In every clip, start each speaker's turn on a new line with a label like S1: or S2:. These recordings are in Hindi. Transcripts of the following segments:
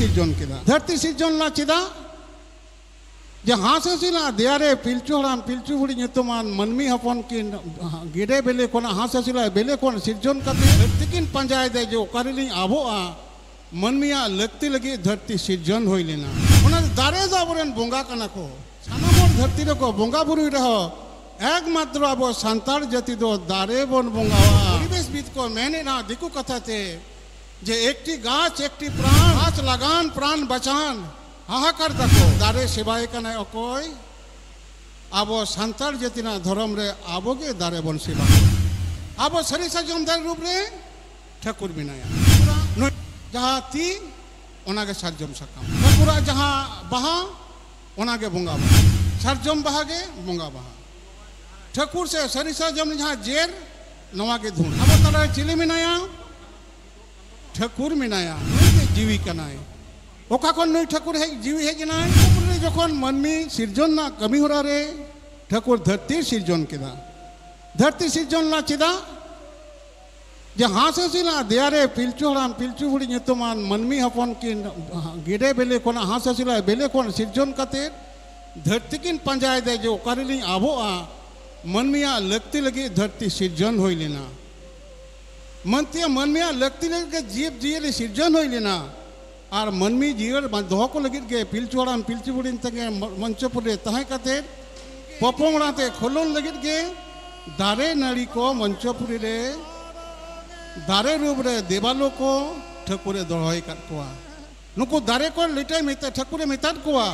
S1: सिरजन केदा धरती सिरजन ला चेदा जे हांससिला देयारे पिलचु हराम पिलचु बुड़ी nyutuman मनमी हपन किन गिडे बेले कोना हांससिला बेले कोन सिरजन कते धरती किन पंजाय दे जो कारिली आबोआ मनमिया लगती लगी धरती सिरजन होई लेना ओना दारे जाबरेन बोंगा कना को सानामोर धरती को बोंगा बुरुई रहो एकमात्र आबो सांतार जाति दो दारे बन बोंगावा परिवेशविद को मैंने ना दिकु कथा थे जे एकटी गाछ एकटी प्राण गाछ लगान प्राण बचान हाहाकार देखो दारे सेवाय कना अकोय आबो सांतार जातिना धर्म रे आबोगे दारे बन सेवा आबो सरिसा जमदार रूप रे ठाकुर बिनाया जहाँ ती ओनागे सारजम सकाम ठाकुरा जहाँ बाहा ओनागे बोंगा बाहा सारजम बाहागे बोंगा बाहा ठाकुर से सरिसा जम जहाँ जेर नवागे धून अब तारा चिले मिनाया ठाकुर मिनाया जीवी कनाय ओका कोन नई ठाकुर है जीवी है जनाय ठाकुर रे जखन मनमी सिरजन ना कमी होरा रे ठाकुर धरती सिरजन केदा धरती सिरजन ला चेदा जे हांससिला देयारे पिलचु हराम पिलचु बुड़ी nyutuman मनमी हपन किन गिडे बेले कोना हांससिला बेले कोन सिरजन कते धरती किन पंजाय दे जो कारिली आबोआ मनमिया लगती लगी धरती सिरजन होई लेना मनतिया मनमिया लगती लगी जीव जीले सिरजन होई लेना और मनमी जीवर दोह को लगी के पिलचु हराम पिलचु बुड़ी तंगे मंचपुरे तहाय कते पपोंगड़ाते खोलन लगी के दारे नाड़ी को मंचपुरी रे दारे रूप रे देवालो को ठाकुरे दड़ाई कर कोआ नुको दारे को लिटे मिते ठाकुरे मिताद कोआ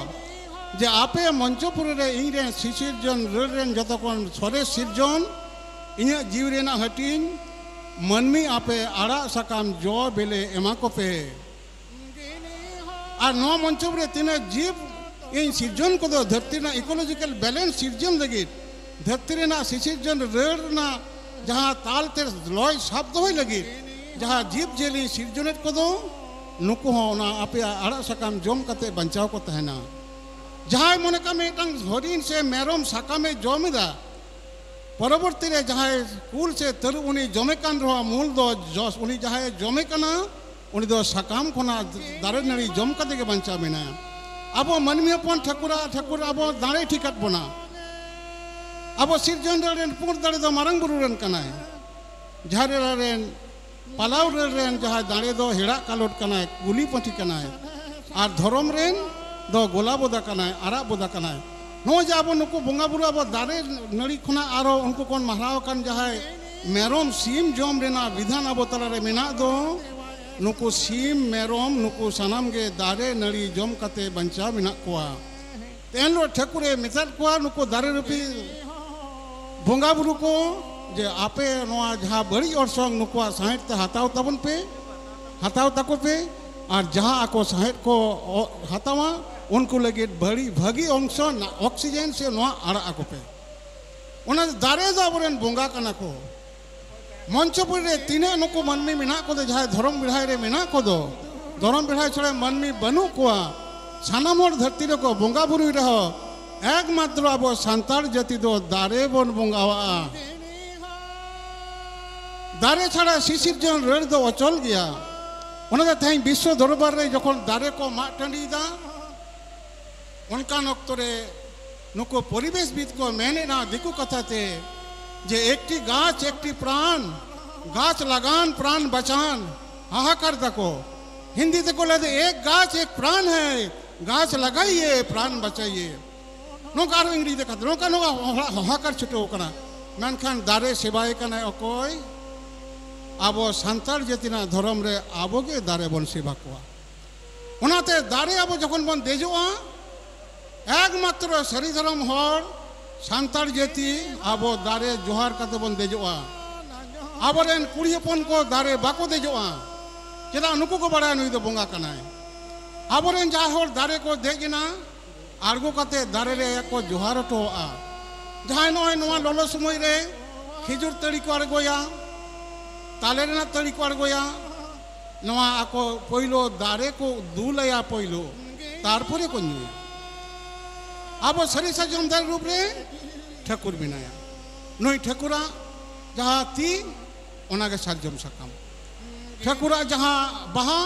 S1: जे आपे मंचपुरे रे इरे सिसिरजन रेन जतकोन सरे सिरजन इने जीव रेना हटिन मनमी आपे आड़ा सकाम जो बेले एमा को पे और नो मंचपुरे तिने जीव इन सिरजन को दो धरती ना इकोलॉजिकल बैलेंस सिरजन लगी धरती रेना सिसिरजन रेना जहाँ ताल ते लय शब्द होई लगी जहाँ जीव जेली सिरजनेट को दो नुकु होना आपे आड़ा सकाम जम कते बंचाव को तहना जहाँ मने का मेटंग हरिन से मेरम साकामे जमिदा परवर्ती रे जहाँ कुल से तरु उनी जमे कान रहा मूल दो जस उनी जहाँ जमे कना उनी दो साकाम कोना दारे नड़ी जम कते के बंचा बिना अब मनमी अपन ठाकुर अब दारे ठिकत बना अब सिरजन रेन पुर दारे दो मारंग बुरु रेन कनाय झारे रेन पालाव रेन जहाँ दारे दो हेड़ा कालोट कनाय गुली पटी कनाय और धर्म रेन दो गोला बोदा कनाय आरा बोदा कनाय नो जाबो नुको बोंगा बुरु अब दारे नड़ी खुना आरो उनको कोन महाराव कन जहाँ मेरोम सीम जम रेना विधान अब तला रे मेना दो नुको सीम मेरोम नुको सनाम गे दारे नड़ी जम कते बंचा मिना कोआ तेन लो ठाकुरे मिसाल कोआ नुको दारे रुपी बोंगा बुरु को जे आपे नोआ जहाँ बड़ी और संग नुकुआ साहित्य ते हताव तबन पे हताव तको पे और जहाँ आको साहित्य को हतावा उनको लगे बड़ी भगी अंश ऑक्सीजन से नोआ आड़ा आको पे उन्हें दारे जाबरेन बोंगा कना को मंचपुर रे तीने नुको मनमी मिना को दे जहाँ धर्म बिढ़ाई रे मिना को दो धर्म बिढ़ाई छड़े मनमी बनू कोआ सानामोर धरती रे को बोंगा बुरुई रहो एकमात्र अब सांतार जाति दो दारे बन बोंगावा दारे छाड़ा सिसिरजन रेड़ दो अचल गया उन्हें तेज विश्व दरबार रे जखन दारे को माग टाँडी दा उनकान अक्तरे नुको परिवेशविद को मैंने ना दिकु कथा थे जे एकटी गाछ एकटी प्राण गाछ लगान प्राण बचान हाहाकार देखो हिंदी देखो लगे एक गाछ एक प्राण है गाछ लगाइए प्राण बचाइए नौका इंग्री देखा नौका नौका हाहाकार छुटो कना मेनखान दारे सेवाय कना अकोय आबो सांतार जातिना धर्म रे आबोगे दारे बन सेवा कोआ ओनाते दारे आबो जखन बन देजोआ एकमात्र सरी धर्म हर सांतार जाति आबो दारे जोहार कते बन देजोआ आबोरेन कुड़ी हपन को दारे बाको देजोआ चेदा नुकु को बड़ा नुई दो बोंगा कनाय आबोरेन जा हर दारे को देजना आर्गो कते दारे रे को जोहार टोआ जहां नय नवा ललो समय रे खिजुर तड़ी को आर्गोया ताले रेना तड़ी को आर्गोया नवा आको पहिलो दारे को दूलया पहिलो तारपरे को नुई अब सरिसा जमदार रूप रे ठाकुर बिनाया नई ठाकुरा जहाँ ती ओनागे सारजम सकाम ठाकुरा जहाँ बाहा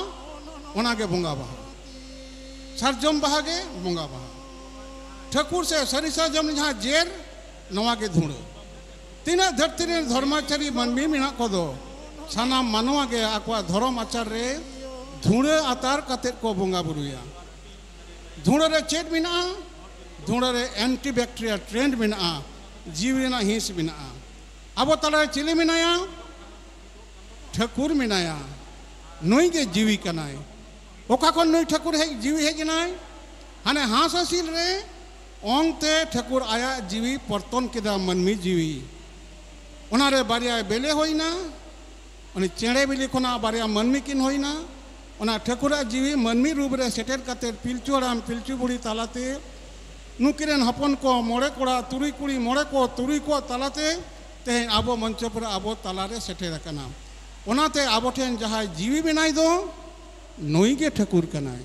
S1: ओनागे बोंगा बाहा सरजम बहा गे बंगा बहा ठाकुर से सरी सरजम जहाँ जेर नवा के धूड़ तीना धरती रे धर्माचारी मनमी मिना को दो सानाम मानवा के आकवा धर्म आचार रे धूड़ आतार कते को बंगा बुरुया धूड़ रे चेट मिना धूड़ रे एंटीबैक्टीरियल ट्रेंड मिना जीवी ना हिंस मिना अब तला चिली मिनाया ठाकुर मिनाया नई के जीवी कनाय ओका को नई ठाकुर है जीवी है जनाय हाने हास हसील रे ओंगते ठाकुर आया जीवी परतन केदा मनमी जीवी उनारे बारिया बेले होइना उनी चेड़े बिली कोना बारिया मनमी किन होइना उना ठाकुरा जीवी मनमी रूप रे सेटेर कते पिलचू हराम पिलचू बुढ़ी तालाते नुकिरेन हपन को मोड़े कोड़ा तुरी कुड़ी मोड़े को तुरी को तालाते ते आबो मंच पर आबो तालारे सेटेर कना ओनाते आबो ठेन जहां जीवी बनाई दो नई के ठाकुर कनाय।